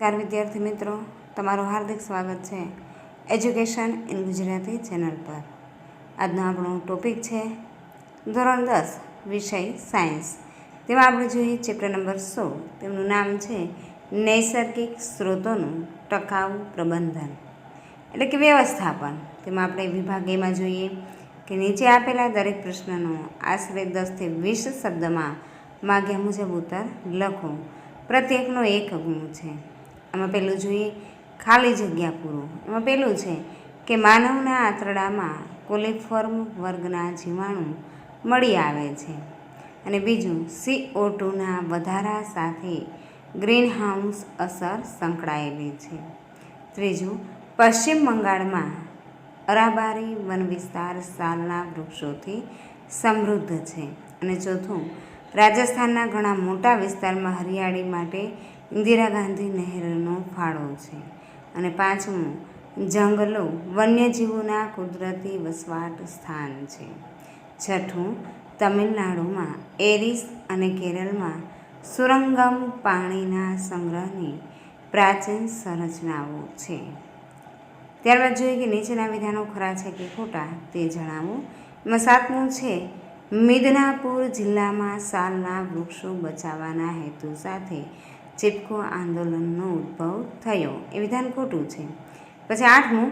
નમસ્કાર વિદ્યાર્થી મિત્રો, તમારું હાર્દિક સ્વાગત છે એજ્યુકેશન ઇન ગુજરાતી ચેનલ પર. આજનો આપણો ટોપિક છે ધોરણ 10 વિષય સાયન્સ. તેમાં આપણે જોઈએ ચેપ્ટર નંબર 16. તેમનું નામ છે નૈસર્ગિક સ્ત્રોતોનું ટકાઉ પ્રબંધન એટલે કે વ્યવસ્થાપન. તેમાં આપણે વિભાગ એમાં જોઈએ કે નીચે આપેલા દરેક પ્રશ્નનો આશરે 10 થી 20 શબ્દમાં માગ્યા મુજબ ઉત્તર લખો. પ્રત્યેકનો 1 ગુણ છે. આમાં પહેલું જોઈએ ખાલી જગ્યા પૂરો. એમાં પહેલું છે કે માનવના આંતરડામાં કોલિફોર્મ વર્ગના જીવાણુ મળી આવે છે. અને બીજું CO2ના વધારા સાથે ગ્રીનહાઉસ અસર સંકળાયેલી છે. ત્રીજું પશ્ચિમ બંગાળમાં અરાબારી વન વિસ્તાર સાલના વૃક્ષોથી સમૃદ્ધ છે. અને ચોથું રાજસ્થાનના ઘણા મોટા વિસ્તારમાં હરિયાળી માટે ઇન્દિરા ગાંધી નહેરનો ફાળો છે. અને પાંચમું જંગલો વન્યજીવોના કુદરતી વસવાટ સ્થાન છે. છઠ્ઠું તમિલનાડુમાં એરિસ અને કેરળમાં સુરંગમ પાણીના સંગ્રહની પ્રાચીન સંરચનાઓ છે. ત્યારબાદ જોઈએ કે નીચેના વિધાનો ખરા છે કે ખોટા તે જણાવો. એમાં સાતમું છે મિદનાપુર જિલ્લામાં સાલના વૃક્ષો બચાવવાના હેતુ સાથે ચિપકો આંદોલનનો ઉદ્ભવ થયો એ વિધાન ખોટું છે. પછી આઠમું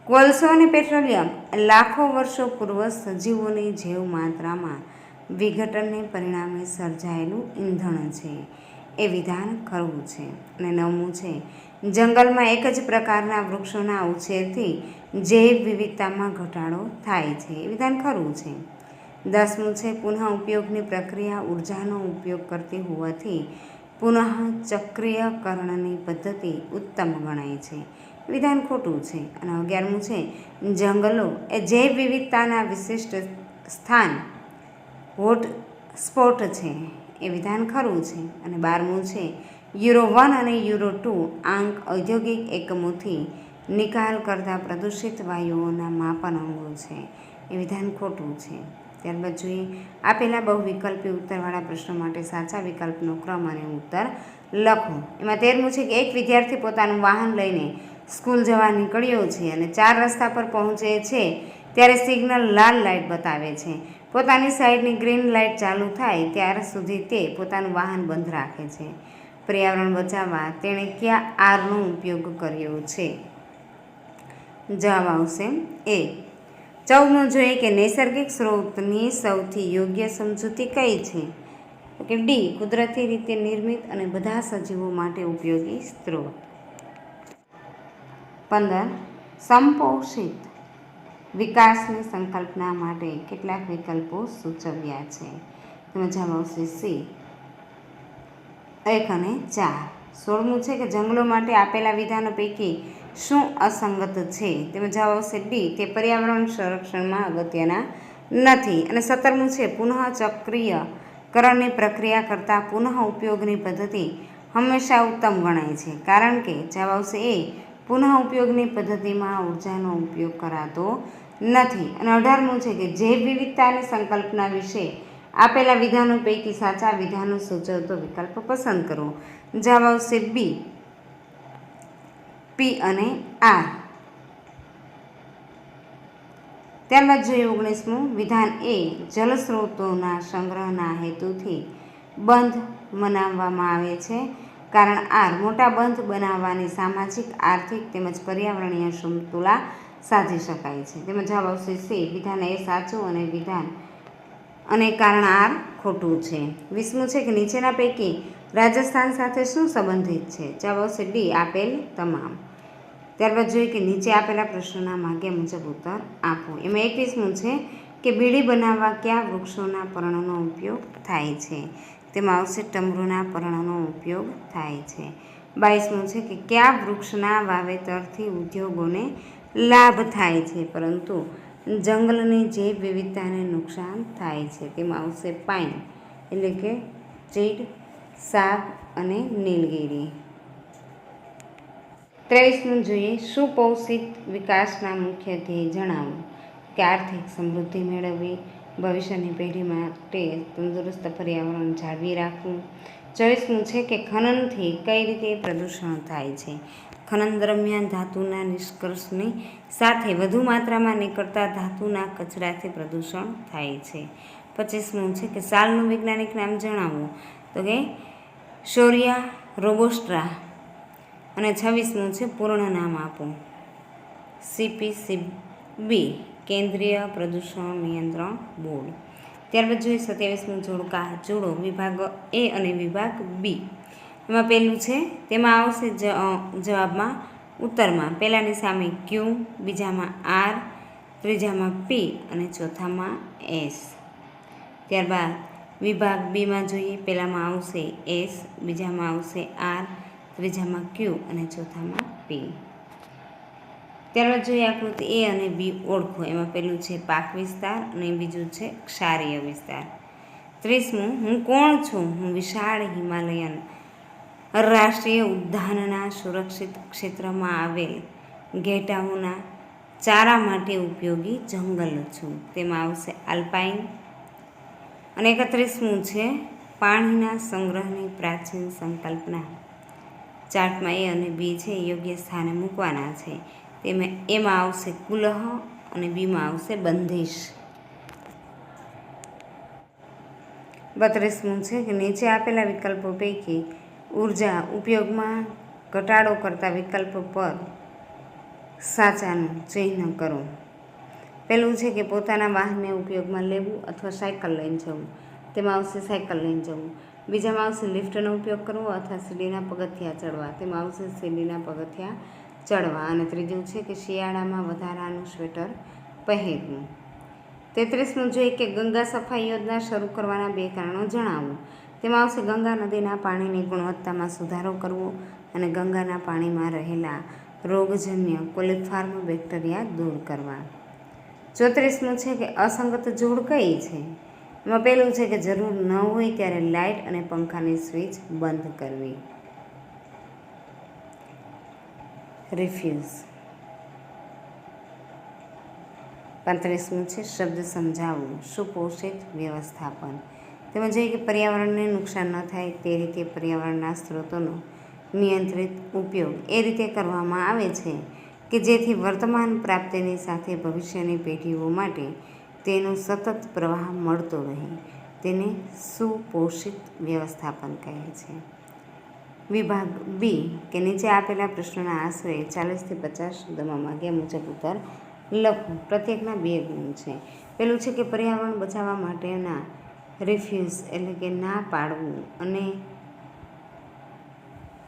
કોલસો અને પેટ્રોલિયમ લાખો વર્ષો પૂર્વ સજીવોની જૈવ માત્રામાં વિઘટનને પરિણામે સર્જાયેલું ઈંધણ છે એ વિધાન ખરું છે. અને નવમું છે જંગલમાં એક જ પ્રકારના વૃક્ષોના ઉછેરથી જૈવ વિવિધતામાં ઘટાડો થાય છે એ વિધાન ખરું છે. 10મું છે પુનઃ ઉપયોગની પ્રક્રિયા ઉર્જાનો ઉપયોગ કરતી હોવાથી પુનઃ ચક્રીયકરણની પદ્ધતિ ઉત્તમ ગણાય છે વિધાન ખોટું છે. અને 11મું છે જંગલો એ જૈવ વિવિધતાના વિશિષ્ટ સ્થાન હોટ સ્પોટ છે એ વિધાન ખરું છે. અને 12મું છે યુરો 1 અને યુરો 2 આંક ઔદ્યોગિક એકમોથી નિકાલ કરતા પ્રદૂષિત વાયુઓના માપનાંકો છે એ વિધાન ખોટું છે. ત્યારબાદ જોઈએ આપેલા બહુવિકલ્પી ઉત્તરવાળા પ્રશ્નો માટે સાચા વિકલ્પનો ક્રમ અને ઉત્તર લખો. એમાં 13મું છે કે એક વિદ્યાર્થી પોતાનું વાહન લઈને સ્કૂલ જવા નીકળ્યો છે અને 4 રસ્તા પર પહોંચે છે ત્યારે સિગ્નલ લાલ લાઇટ બતાવે છે. પોતાની સાઈડની ગ્રીન લાઇટ ચાલુ થાય ત્યાર સુધી તે પોતાનું વાહન બંધ રાખે છે. પર્યાવરણ બચાવવા તેણે કયા આરનો ઉપયોગ કર્યો છે? જવાબ આવશે એ. 14મું જોઈએ કે નૈસર્ગિક સ્ત્રોતની સૌથી યોગ્ય સમજૂતી કઈ છે? કે ડી કુદરતી રીતે નિર્મિત અને બધા સજીવો માટે ઉપયોગી સ્ત્રોત. 15 સંપોષિત વિકાસની સંકલ્પના માટે કેટલાક વિકલ્પો સૂચવ્યા છે? તેમાં જવાબ આવશે સી 1 અને 4. 16મું છે કે જંગલો માટે આપેલા વિધાનો પૈકી શું અસંગત છે? તેમાં જવાબ આવશે ડી તે પર્યાવરણ સંરક્ષણમાં અગત્યના નથી. અને 17મું છે પુનઃ ચક્રીયકરણની પ્રક્રિયા કરતાં પુનઃ ઉપયોગની પદ્ધતિ હંમેશા ઉત્તમ ગણાય છે કારણ કે જવાબ આવશે એ પુનઃ ઉપયોગની પદ્ધતિમાં ઉર્જાનો ઉપયોગ કરાતો નથી. અને 18મું છે કે જૈવ વિવિધતાની સંકલ્પના વિશે આપેલા વિધાનો પૈકી સાચા વિધાનો સૂચવતો વિકલ્પ પસંદ કરો. જવાબ આવશે બી પી અને આર. ત્યારબાદ જોઈએ 19મું વિધાન એ જલસ્ત્રોતોના સંગ્રહના હેતુથી બંધ બનાવવામાં આવે છે કારણ આર મોટા બંધ બનાવવાની સામાજિક આર્થિક તેમજ પર્યાવરણીય સમતુલા સાધી શકાય છે. તેમાં જવાબ આવશે સી વિધાન એ સાચું અને કારણ આર ખોટું છે. 20મું છે કે નીચેના પૈકી રાજસ્થાન સાથે શું સંબંધિત છે? જવાબ આવશે ડી આપેલ તમામ. ત્યારબાદ જોઈએ કે નીચે આપેલા પ્રશ્નોના માગ્યા મુજબ ઉત્તર આપો. એમાં 21મું છે કે બીડી બનાવવા કયા વૃક્ષોના પર્ણનો ઉપયોગ થાય છે? તેમાં આવશે ટમરૂના પર્ણનો ઉપયોગ થાય છે. 22મું છે કે કયા વૃક્ષના વાવેતરથી ઉદ્યોગોને લાભ થાય છે પરંતુ જંગલની જૈવ વિવિધતાને નુકસાન થાય છે? તેમાં આવશે પાઇન એટલે કે ચીડ, સાગ અને નીલગિરી. 23મું જોઈએ સુપોષિત વિકાસના મુખ્ય ધ્યેય જણાવો. કે આર્થિક સમૃદ્ધિ મેળવવી, ભવિષ્યની પેઢી માટે તંદુરસ્ત પર્યાવરણ જાળવી રાખવું, 24મું છે કે ખનનથી કઈ રીતે પ્રદૂષણ થાય છે. ખનન દરમિયાન ધાતુના નિષ્કર્ષની સાથે વધુ માત્રામાં નીકળતા ધાતુના કચરાથી પ્રદૂષણ થાય છે. 25મું છે કે સાલનું વૈજ્ઞાનિક નામ જણાવો. તો કે શોરિયા રોબોસ્ટ્રા. અને 26મું છે પૂર્ણ નામ આપો. CPCB કેન્દ્રીય પ્રદૂષણ નિયંત્રણ બોર્ડ. ત્યારબાદ જોઈએ 27મું જોડકા જોડો વિભાગ A અને વિભાગ B. એમાં પહેલું છે તેમાં આવશે જવાબમાં ઉત્તરમાં પહેલાની સામે Q, બીજામાં R, ત્રીજામાં P અને ચોથામાં S. ત્યારબાદ વિભાગ બીમાં જોઈએ પહેલામાં આવશે S, બીજામાં આવશે R, ત્રીજામાં Q અને ચોથામાં P. ત્યારબાદ જોઈએ આકૃતિ A અને B ઓળખો. એમાં પહેલું છે પાક વિસ્તાર અને બીજું છે ક્ષારીય વિસ્તાર. 30મું હું કોણ છું? હું વિશાળ હિમાલયન રાષ્ટ્રીય ઉદ્યાનના સુરક્ષિત ક્ષેત્રમાં આવેલ ઘેટાઓના ચારા માટે ઉપયોગી જંગલ છું. તેમાં આવશે આલ્પાઇન. અને 31મું છે પાણીના સંગ્રહની પ્રાચીન સંકલ્પના. ચાર્ટમાં A અને B છે યોગ્ય સ્થાને મૂકવાના છે. એમાં આવશે કુલહ અને બીમાં આવશે બંધીશ. 32મું છે કે નીચે આપેલા વિકલ્પો પૈકી ઉર્જા ઉપયોગમાં ઘટાડો કરતા વિકલ્પ પર સાચાનું ચિહ્ન કરો. પહેલું છે કે પોતાના વાહનને ઉપયોગમાં લેવું અથવા સાયકલ લઈને જવું. તેમાં આવશે સાયકલ લઈને જવું. બીજામાં આવશે લિફ્ટનો ઉપયોગ કરવો અથવા સીડીના પગથિયા ચડવા. તેમાં આવશે સીડીના પગથિયા ચડવા. અને ત્રીજું છે કે શિયાળામાં વધારાનું સ્વેટર પહેરવું. 33મું જોઈએ કે ગંગા સફાઈ યોજના શરૂ કરવાના 2 કારણો જણાવો. તેમાં આવશે ગંગા નદીના પાણીની ગુણવત્તામાં સુધારો કરવો અને ગંગાના પાણીમાં રહેલા રોગજન્ય કોલિફોર્મ બેક્ટેરિયા દૂર કરવા. 34મું છે કે અસંગત જોડ કઈ છે. એમાં પહેલું છે કે જરૂર ન હોય ત્યારે લાઇટ અને પંખાની સ્વિચ બંધ કરવી. રિફ્યુઝ. 35મું છે શબ્દ સમજાવવું. સુપોષિત વ્યવસ્થાપન. તેમાં જોઈએ કે પર્યાવરણને નુકસાન ન થાય તે રીતે પર્યાવરણના સ્ત્રોતોનો નિયંત્રિત ઉપયોગ એ રીતે કરવામાં આવે છે કે જેથી વર્તમાન પ્રાપ્તિની સાથે ભવિષ્યની પેઢીઓ માટે તેનો સતત પ્રવાહ મળતો રહે. તેને સુપોષિત વ્યવસ્થાપન કહે છે. વિભાગ B કે નીચે આપેલા પ્રશ્નોના આશરે 40થી 50 શબ્દોમાં માગ્યા મુજબ ઉત્તર લખો. પ્રત્યેકના 2 ગુણ છે. પેલું છે કે પર્યાવરણ બચાવવા માટેના રિફ્યુઝ એટલે કે ના પાડવું અને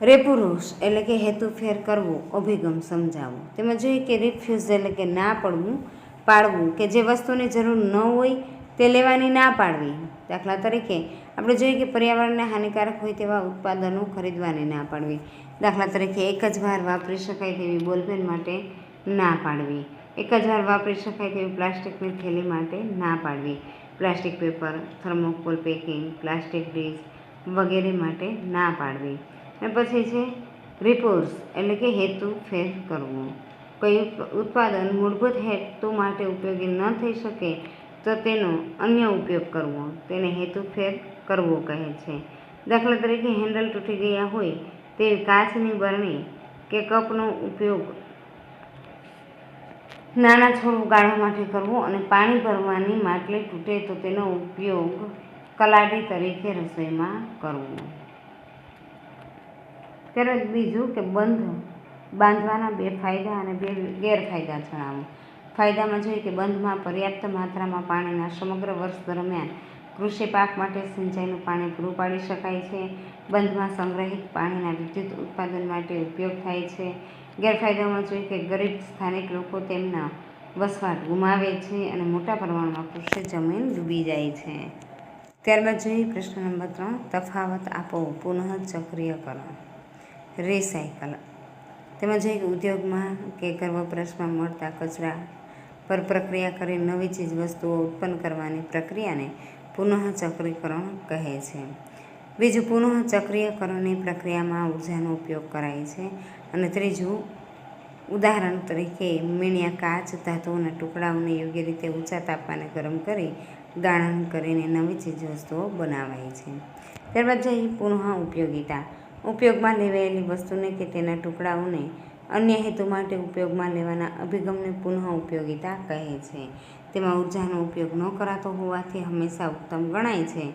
રેપુરોસ એટલે કે હેતુફેર કરવો અભિગમ સમજાવો. તેમાં જોઈએ કે રિફ્યુઝ એટલે કે ના પાડવું કે જે વસ્તુની જરૂર ન હોય તે લેવાની ના પાડવી. દાખલા તરીકે આપણે જોઈએ કે પર્યાવરણને હાનિકારક હોય તેવા ઉત્પાદનો ખરીદવાની ના પાડવી. દાખલા તરીકે એક જ વાર વાપરી શકાય તેવી બોલપેન માટે ના પાડવી. એક જ વાર વાપરી શકાય તેવી પ્લાસ્ટિકની થેલી માટે ના પાડવી. Plastic paper, thermocol packing, plastic dish વગેરે માટે ના પાડવી. અને પછી છે રિપોર્સ એટલે કે હેતુ ફેર કરવો. કોઈ ઉત્પાદન મૂળભૂત હેતુ માટે ઉપયોગી ન થઈ શકે તો તેનો અન્ય ઉપયોગ કરવો તેને હેતુફેર કરવો કહે છે. દાખલા તરીકે હેન્ડલ તૂટી ગયા હોય તેવી કાચની બરણી કે કપનો ઉપયોગ નાના છોડ ઉગાડવા માટે કરવો અને પાણી ભરવાની માટલી તૂટે તો તેનો ઉપયોગ કલાડી તરીકે રસોઈમાં કરવો. ત્યારે બીજું કે બાંધવાના 2 ફાયદા અને 2 ગેરફાયદા જણાવો. ફાયદામાં જોઈએ કે બંધમાં પર્યાપ્ત માત્રામાં પાણીના સમગ્ર વર્ષ દરમિયાન કૃષિ પાક માટે સિંચાઈનું પાણી પૂરું પાડી શકાય છે. બંધમાં સંગ્રહિત પાણીના વિદ્યુત ઉત્પાદન માટે ઉપયોગ થાય છે. ગેરફાયદામાં જોઈએ કે ગરીબ સ્થાનિક લોકો તેમના વસવાટ ગુમાવે છે અને મોટા પ્રમાણમાં કૃષિ જમીન ડૂબી જાય છે. ત્યારબાદ જોઈએ પ્રશ્ન નંબર 3 તફાવત આપો. પુનઃચક્રીયકરણ, રિસાયકલ. તેમાં જોઈએ કે ઉદ્યોગમાં કે ઘર વપરાશમાં મળતા કચરા પર પ્રક્રિયા કરી નવી ચીજ વસ્તુઓ ઉત્પન્ન કરવાની પ્રક્રિયાને પુનઃચક્રીકરણ કહે છે. બીજું પુનઃચક્રીયકરણની પ્રક્રિયામાં ઉર્જાનો ઉપયોગ કરાય છે. અને ત્રીજું ઉદાહરણ તરીકે મીણિયા કાચ ધાતુઓના ટુકડાઓને યોગ્ય રીતે ઊંચા તાપમાને ગરમ કરી ગાળણ કરીને નવી ચીજવસ્તુઓ બનાવાય છે. ત્યારબાદ જઈએ પુનઃ ઉપયોગિતા. ઉપયોગમાં લેવાયેલી વસ્તુને કે તેના ટુકડાઓને અન્ય હેતુ માટે ઉપયોગમાં લેવાના અભિગમને પુનઃ ઉપયોગિતા કહે છે. તેમાં ઉર્જાનો ઉપયોગ ન કરાતો હોવાથી હંમેશા ઉત્તમ ગણાય છે.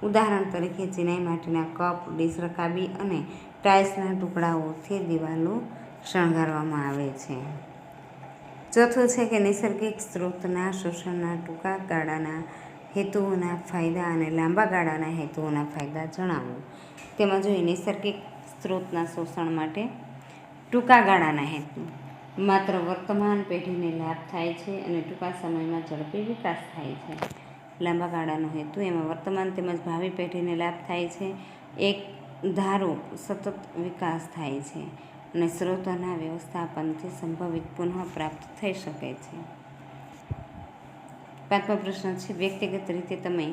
ઉદાહરણ તરીકે ચિનાઈ માટીના કપ, ડીશ, રકાબી અને ટાઇલ્સના ટુકડાઓથી દિવાલો શણગારવામાં આવે છે. ચોથું છે કે નૈસર્ગિક સ્ત્રોતના શોષણના ટૂંકા ગાળાના હેતુઓના ફાયદા અને લાંબા ગાળાના હેતુઓના ફાયદા જણાવો. તેમાં જોઈએ નૈસર્ગિક સ્ત્રોતના શોષણ માટે ટૂંકા ગાળાના હેતુ. માત્ર વર્તમાન પેઢીને લાભ થાય છે અને ટૂંકા સમયમાં ઝડપી વિકાસ થાય છે. લાંબા ગાળાનો હેતુ એમાં વર્તમાન તેમજ ભાવિ પેઢીને લાભ થાય છે, એક ધારો સતત વિકાસ થાય છે અને સ્ત્રોતોના વ્યવસ્થાપનથી સંભવિત પુનઃ પ્રાપ્ત થઈ શકે છે. 5મો પ્રશ્ન છે વ્યક્તિગત રીતે તમે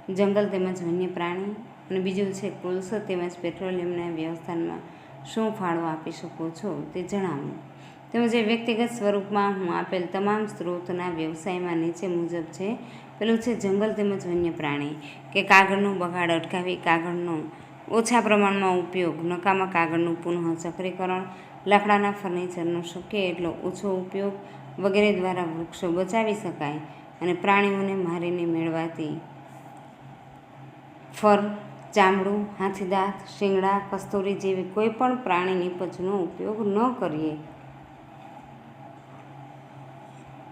જંગલ તેમજ વન્ય પ્રાણી અને બીજું છે કોલસો તેમજ પેટ્રોલિયમના વ્યવસ્થાનમાં શું ફાળો આપી શકો છો તે જણાવો. તેમજ વ્યક્તિગત સ્વરૂપમાં હું આપેલ તમામ સ્ત્રોતના વ્યવસાયમાં નીચે મુજબ છે. પેલું છે જંગલ તેમજ વન્ય પ્રાણી કે કાગળનો બગાડ અટકાવી કાગળનો ઓછા પ્રમાણમાં ઉપયોગ, નકામા કાગળનું પુનઃ ચક્રીકરણ, લાકડાના ફર્નિચરનો શક્ય એટલો ઓછો ઉપયોગ વગેરે દ્વારા વૃક્ષો બચાવી શકાય અને પ્રાણીઓને મારીને મેળવાતી ફર, ચામડું, હાથીદાંત, શિંગડા, કસ્તુરી જેવી કોઈ પણ પ્રાણી નીપજનો ઉપયોગ ન કરીએ.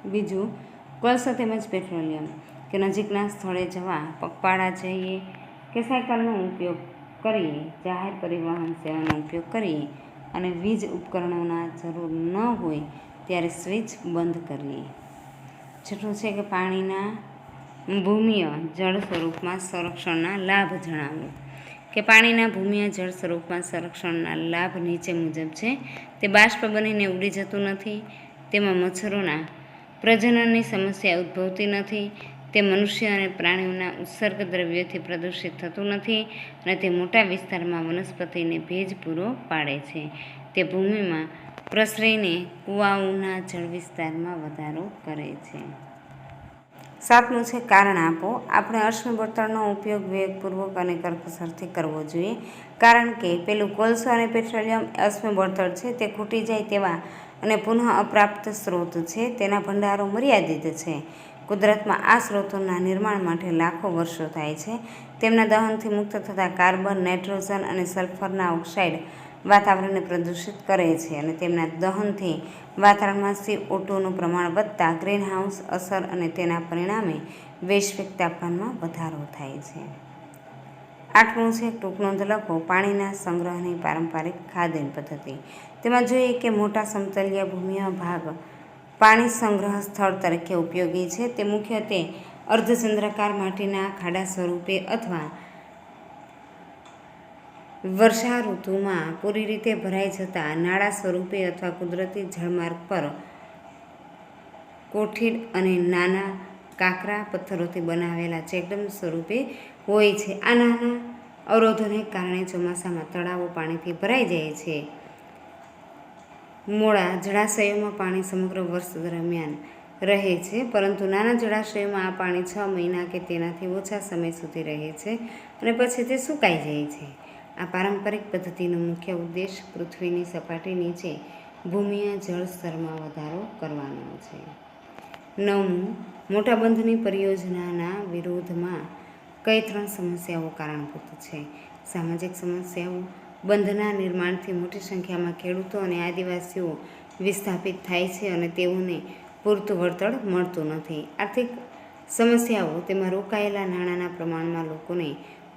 બીજું કોલસો તેમજ પેટ્રોલિયમ કે નજીકના સ્થળે જવા પગપાળા જઈએ કે સાયકલનો ઉપયોગ કરીએ, જાહેર પરિવહન સેવાનો ઉપયોગ કરીએ અને વીજ ઉપકરણોના જરૂર ન હોય ત્યારે સ્વિચ બંધ કરીએ. છઠ્ઠું છે કે પાણીના ભૂમિય જળ સ્વરૂપમાં સંરક્ષણના લાભ જણાવો. કે પાણીના ભૂમિય જળ સ્વરૂપમાં સંરક્ષણના લાભ નીચે મુજબ છે. તે બાષ્પ બનીને ઉડી જતું નથી, તેમાં મચ્છરોના પ્રજનનની સમસ્યા ઉદ્ભવતી નથી, તે મનુષ્ય અને પ્રાણીઓના ઉત્સર્ગ દ્રવ્યોથી પ્રદૂષિત થતું નથી અને તે મોટા વિસ્તારમાં વનસ્પતિને ભેજ પૂરો પાડે છે. તે ભૂમિમાં પ્રસરીને કુવાઓના જળ વિસ્તારમાં વધારો કરે છે. 7મું છે કારણ આપો. આપણે અશ્મિ બળતણનો ઉપયોગ વિવેકપૂર્વક અને કરકસરથી કરવો જોઈએ, કારણ કે પેલું કોલસો અને પેટ્રોલિયમ અશ્મિ બળતણ છે, તે ખૂટી જાય તેવા અને પુનઃ અપ્રાપ્ત સ્ત્રોત છે. તેના ભંડારો મર્યાદિત છે. કુદરતમાં આ સ્ત્રોતોના નિર્માણ માટે લાખો વર્ષો થાય છે. તેમના દહનથી મુક્ત થતા કાર્બન, નાઇટ્રોજન અને સલ્ફરના ઓક્સાઇડ વાતાવરણને પ્રદૂષિત કરે છે અને તેમના દહનથી વાતાવરણમાં CO2નું પ્રમાણ વધતા ગ્રીનહાઉસ અસર અને તેના પરિણામે વૈશ્વિક તાપમાનમાં વધારો થાય છે. 8મું છે ટૂંક નોંધ લખો. પાણીના સંગ્રહની પારંપરિક ખાદ્ય પદ્ધતિ. તેમાં જોઈએ કે મોટા સમતલીય ભૂમિય ભાગ પાણી સંગ્રહ સ્થળ તરીકે ઉપયોગી છે. તે મુખ્યત્વે અર્ધચંદ્રાકાર માટીના ખાડા સ્વરૂપે અથવા વર્ષા ઋતુમાં પૂરી રીતે ભરાઈ જતા નાળા સ્વરૂપે અથવા કુદરતી જળમાર્ગ પર કોઠીડ અને નાના કાંકરા પથ્થરોથી બનાવેલા ચેકડેમ સ્વરૂપે હોય છે. આ નાના અવરોધોને કારણે ચોમાસામાં તળાવો પાણીથી ભરાઈ જાય છે. મોડા જળાશયોમાં પાણી સમગ્ર વર્ષ દરમિયાન રહે છે, પરંતુ નાના જળાશયોમાં આ પાણી 6 મહિના કે તેનાથી ઓછા સમય સુધી રહે છે અને પછી તે સુકાઈ જાય છે. આ પારંપરિક પદ્ધતિનો મુખ્ય ઉદ્દેશ પૃથ્વીની સપાટી નીચે ભૂમિય જળ સ્તરમાં વધારો કરવાનો છે. 9મું મોટા બંધની પરિયોજનાના વિરોધમાં કઈ 3 સમસ્યાઓ કારણભૂત છે? સામાજિક સમસ્યાઓ. બંધના નિર્માણથી મોટી સંખ્યામાં ખેડૂતો અને આદિવાસીઓ વિસ્થાપિત થાય છે અને તેઓને પૂરતું વળતર મળતું નથી. આર્થિક સમસ્યાઓ. તેમાં રોકાયેલા નાણાંના પ્રમાણમાં લોકોને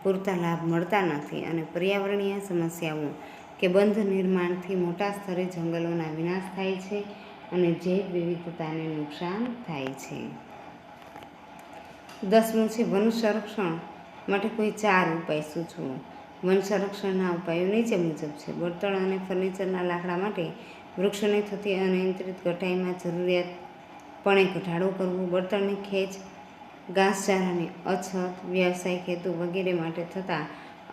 પૂરતા લાભ મળતા નથી. અને પર્યાવરણીય સમસ્યાઓ કે બંધ નિર્માણથી મોટા સ્તરે જંગલોના વિનાશ થાય છે અને જૈવ વિવિધતાને નુકસાન થાય છે. 10મું છે વન સંરક્ષણ માટે કોઈ 4 ઉપાય સૂચવો. વન સંરક્ષણના ઉપાયો નીચે મુજબ છે. બળતણ અને ફર્નિચરના લાકડા માટે વૃક્ષોની થતી અનિયંત્રિત કટાઈમાં જરૂરિયાતપણે ઘટાડો કરવો, બળતણની ખેંચ, ઘાસચારાની અછત, વ્યવસાયિક હેતુ વગેરે માટે થતા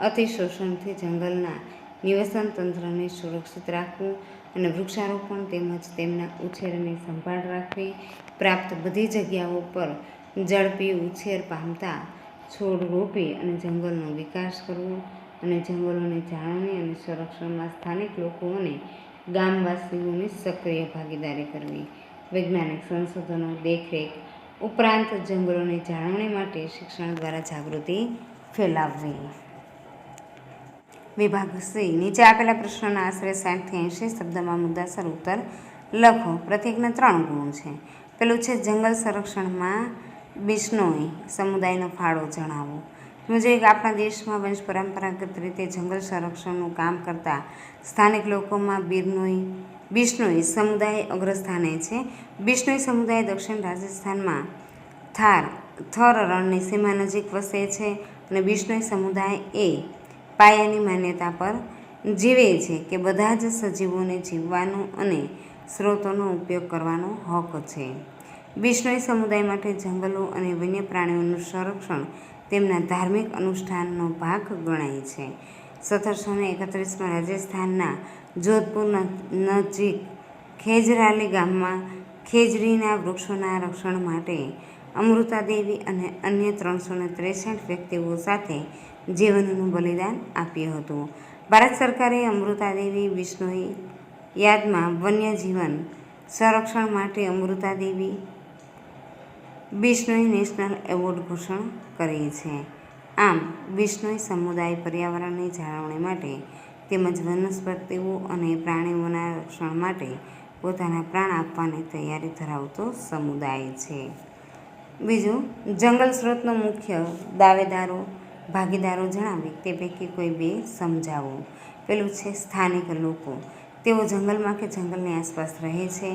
અતિશોષણથી જંગલના નિવસન તંત્રને સુરક્ષિત રાખવું અને વૃક્ષારોપણ તેમજ તેમના ઉછેરની સંભાળ રાખવી, પ્રાપ્ત બધી જગ્યાઓ પર ઝડપી ઉછેર પામતા છોડ રોપી અને જંગલનો વિકાસ કરવો અને જંગલોની જાળવણી અને સંરક્ષણમાં સ્થાનિક લોકો અને ગામવાસીઓની સક્રિય ભાગીદારી કરવી. વૈજ્ઞાનિક સંશોધનો, દેખરેખ ઉપરાંત જંગલોની જાળવણી માટે શિક્ષણ દ્વારા જાગૃતિ ફેલાવવી. વિભાગ સી. નીચે આપેલા પ્રશ્નોના આશરે 60 થી 80 શબ્દમાં મુદ્દાસર ઉત્તર લખો. પ્રત્યેકના 3 ગુણ છે. પેલું છે જંગલ સંરક્ષણમાં બિશ્નોઈ સમુદાયનો ફાળો જણાવો. જોઈએ કે આપણા દેશમાં વંશ પરંપરાગત રીતે જંગલ સંરક્ષણનું કામ કરતા સ્થાનિક લોકોમાં બિશ્નોઈ સમુદાય અગ્રસ્થાને છે. બિશ્નોઈ સમુદાય દક્ષિણ રાજસ્થાનમાં થર રણની સીમા નજીક વસે છે અને બિશ્નોઈ સમુદાય એ પાયાની માન્યતા પર જીવે છે કે બધા જ સજીવોને જીવવાનો અને સ્ત્રોતોનો ઉપયોગ કરવાનો હક છે. બિશ્નોઈ સમુદાય માટે જંગલો અને વન્ય પ્રાણીઓનું સંરક્ષણ તેમના ધાર્મિક અનુષ્ઠાનનો ભાગ ગણાય છે. 1731માં રાજસ્થાનના જોધપુર નજીક ખેજરાલી ગામમાં ખેજરીના વૃક્ષોના રક્ષણ માટે અમૃતાદેવી અને અન્ય 363 વ્યક્તિઓ સાથે જીવનનું બલિદાન આપ્યું હતું. ભારત સરકારે અમૃતાદેવી બિશ્નોઈ યાદમાં વન્યજીવન સંરક્ષણ માટે અમૃતાદેવી બિશ્નોઈ નેશનલ એવોર્ડ ઘોષણા કરી છે. આમ બિશ્નોઈ સમુદાય પર્યાવરણની જાળવણી માટે તેમજ વનસ્પતિઓ અને પ્રાણીઓના રક્ષણ માટે પોતાના પ્રાણ આપવાની તૈયારી ધરાવતો સમુદાય છે. બીજું, જંગલ સ્ત્રોતનો મુખ્ય ભાગીદારો જણાવી તે પૈકી કોઈ 2 સમજાવો. પેલું છે સ્થાનિક લોકો. તેઓ જંગલમાં કે જંગલની આસપાસ રહે છે.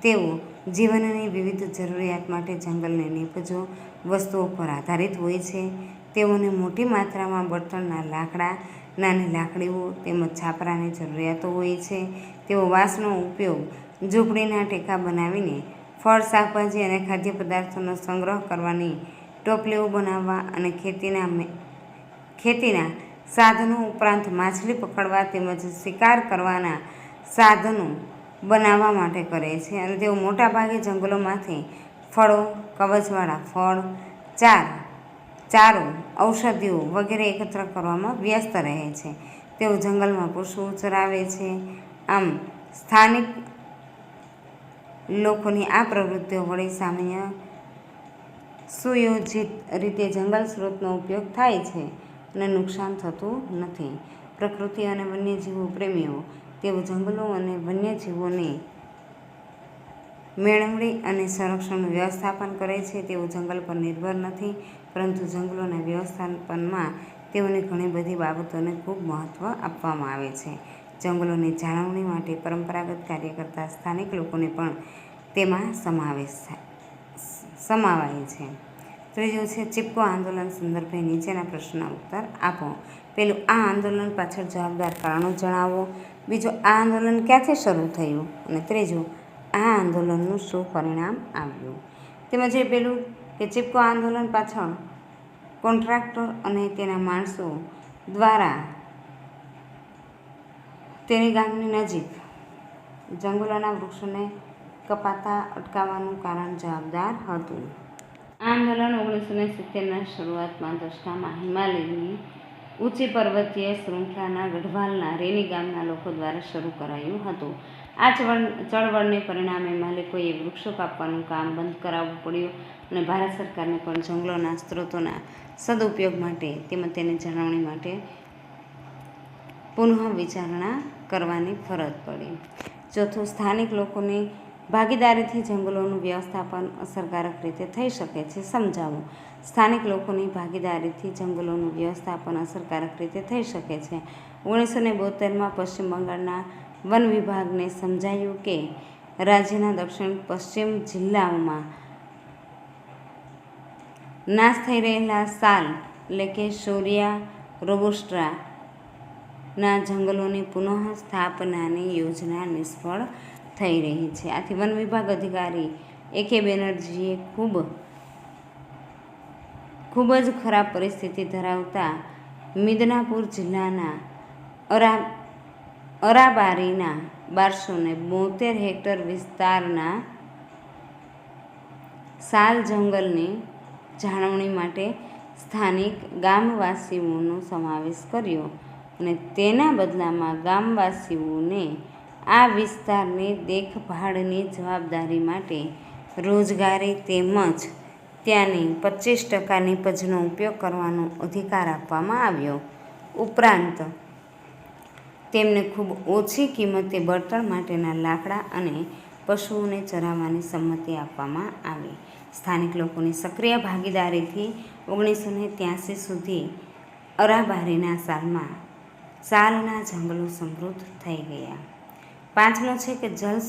તેઓ જીવનની વિવિધ જરૂરિયાત માટે જંગલની નીપજો વસ્તુઓ પર આધારિત હોય છે. તેઓને મોટી માત્રામાં બળતણના લાકડા, નાની લાકડીઓ તેમજ છાપરાની જરૂરિયાતો હોય છે. તેઓ વાંસનો ઉપયોગ ઝૂંપડીના ટેકા બનાવીને, ફળ, શાકભાજી અને ખાદ્ય પદાર્થોનો સંગ્રહ કરવાની ટોપલીઓ બનાવવા અને ખેતીના સાધનો ઉપરાંત માછલી પકડવા તેમજ શિકાર કરવાના સાધનો બનાવવા માટે કરે છે. અને તેઓ મોટાભાગે જંગલોમાંથી ફળો, કવચવાળા ફળ, ચારો, ઔષધિઓ વગેરે એકત્ર કરવામાં વ્યસ્ત રહે છે. તેઓ જંગલમાં પશુઓ ચરાવે છે. આમ સ્થાનિક લોકોની આ પ્રવૃત્તિઓ વડે સામાન્ય સુયોજિત રીતે જંગલ સ્ત્રોતનો ઉપયોગ થાય છે અને નુકસાન થતું નથી. પ્રકૃતિ અને વન્યજીવો પ્રેમીઓ. તેઓ જંગલો અને વન્યજીવોની મેળવણી અને સંરક્ષણનું વ્યવસ્થાપન કરે છે. તેઓ જંગલ પર નિર્ભર નથી, પરંતુ જંગલોના વ્યવસ્થાપનમાં તેઓની ઘણી બધી બાબતોને ખૂબ મહત્ત્વ આપવામાં આવે છે. જંગલોની જાળવણી માટે પરંપરાગત કાર્ય કરતા સ્થાનિક લોકોને પણ તેમાં સમાવાય છે. ત્રીજું છે ચિપકો આંદોલન સંદર્ભે નીચેના પ્રશ્નના ઉત્તર આપો. પેલું, આ આંદોલન પાછળ જવાબદાર કારણો જણાવો. બીજું, આ આંદોલન ક્યાંથી શરૂ થયું? અને ત્રીજું, આ આંદોલનનું શું પરિણામ આવ્યું? તેમાં જે પેલું કે ચિપકો આંદોલન પાછળ કોન્ટ્રાક્ટર અને તેના માણસો દ્વારા તેની ગામની નજીક જંગલોના વૃક્ષોને કપાતા અટકાવવાનું કારણ જવાબદાર હતું. આ આંદોલન 1970ના શરૂઆતમાં દશકામાં હિમાલયની ઊંચી પર્વતીય શૃંખલાના ગઢવાલના રેની ગામના લોકો દ્વારા શરૂ કરાયું હતું. આ ચળવળને પરિણામે માલિકોએ વૃક્ષો કાપવાનું કામ બંધ કરાવવું પડ્યું અને ભારત સરકારને પણ જંગલોના સ્ત્રોતોના સદુપયોગ માટે તેમજ તેની જાળવણી માટે પુનઃ વિચારણા કરવાની ફરજ પડી. ચોથું, સ્થાનિક લોકોની ભાગીદારીથી જંગલોનું વ્યવસ્થાપન અસરકારક રીતે થઈ શકે છે. સમજાવો. સ્થાનિક લોકોની ભાગીદારીથી જંગલોનું વ્યવસ્થાપન અસરકારક રીતે થઈ શકે છે. 1972માં પશ્ચિમ બંગાળના વન વિભાગને સમજાયું કે રાજ્યના દક્ષિણ પશ્ચિમ જિલ્લાઓમાં નાશ થઈ રહેલા સાલ એટલે કે શોરિયા રોબુસ્ટા ના જંગલોની પુનઃ સ્થાપનાની યોજના નિષ્ફળ થઈ રહી છે. આથી વન વિભાગ અધિકારી A.K. બેનર્જીએ ખૂબ જ ખરાબ પરિસ્થિતિ ધરાવતા મિદનાપુર જિલ્લાના અરાબારીના 1272 હેક્ટર વિસ્તારના સાલ જંગલની જાળવણી માટે સ્થાનિક ગામવાસીઓનો સમાવેશ કર્યો અને તેના બદલામાં ગામવાસીઓને આ વિસ્તારની દેખભાળની જવાબદારી માટે રોજગારી તેમજ ત્યાંની 25% નીપજનો ઉપયોગ કરવાનો અધિકાર આપવામાં આવ્યો. ઉપરાંત તેમને ખૂબ ઓછી કિંમતે બળતણ માટેના લાકડા અને પશુઓને ચરાવવાની સંમતિ આપવામાં આવી. સ્થાનિક લોકોની સક્રિય ભાગીદારીથી 1983 સુધી અરાબારીના સાલના જંગલો સમૃદ્ધ થઈ ગયા. પાંચમું છે કે જળ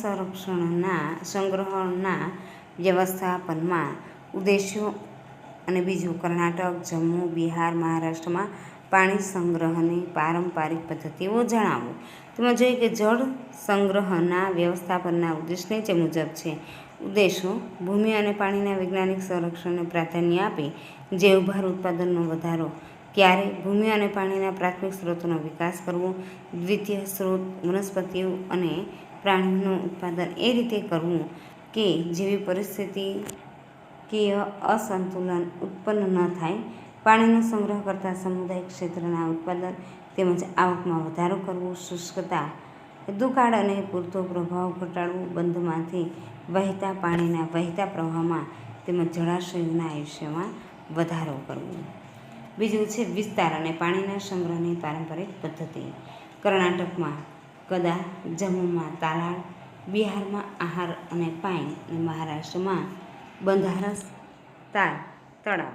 સંગ્રહના વ્યવસ્થાપનમાં ઉદ્દેશો અને બીજું કર્ણાટક, જમ્મુ, બિહાર, મહારાષ્ટ્રમાં પાણી સંગ્રહની પારંપરિક પદ્ધતિઓ જણાવો. તેમાં જોઈએ કે જળ સંગ્રહના વ્યવસ્થાપનના ઉદ્દેશ નીચે મુજબ છે. ઉદ્દેશો: ભૂમિ અને પાણીના વૈજ્ઞાનિક સંરક્ષણને પ્રાધાન્ય આપી જૈવભાર ઉત્પાદનનો વધારો. ક્યારે? ભૂમિ અને પાણીના પ્રાથમિક સ્ત્રોતોનો વિકાસ કરવો. દ્વિતીય સ્ત્રોત: વનસ્પતિઓ અને પ્રાણીઓનું ઉત્પાદન એ રીતે કરવું કે જેવી પરિસ્થિતિકીય અસંતુલન ઉત્પન્ન ન થાય. પાણીનો સંગ્રહ કરતા સમુદાયિક ક્ષેત્રના ઉત્પાદન તેમજ આવકમાં વધારો કરવો. શુષ્કતા: દુકાળ અને પૂરતો પ્રભાવ ઘટાડવો. બંધમાંથી વહેતા પાણીના વહેતા પ્રવાહમાં તેમજ જળાશયોના આયુષ્યમાં વધારો કરવો. બીજું છે વિસ્તાર અને પાણીના સંગ્રહની પારંપરિક પદ્ધતિ. કર્ણાટકમાં કદા, જમ્મુમાં તાલાળ, બિહારમાં આહાર અને પાઇન અને મહારાષ્ટ્રમાં બંધારસ તળાવ.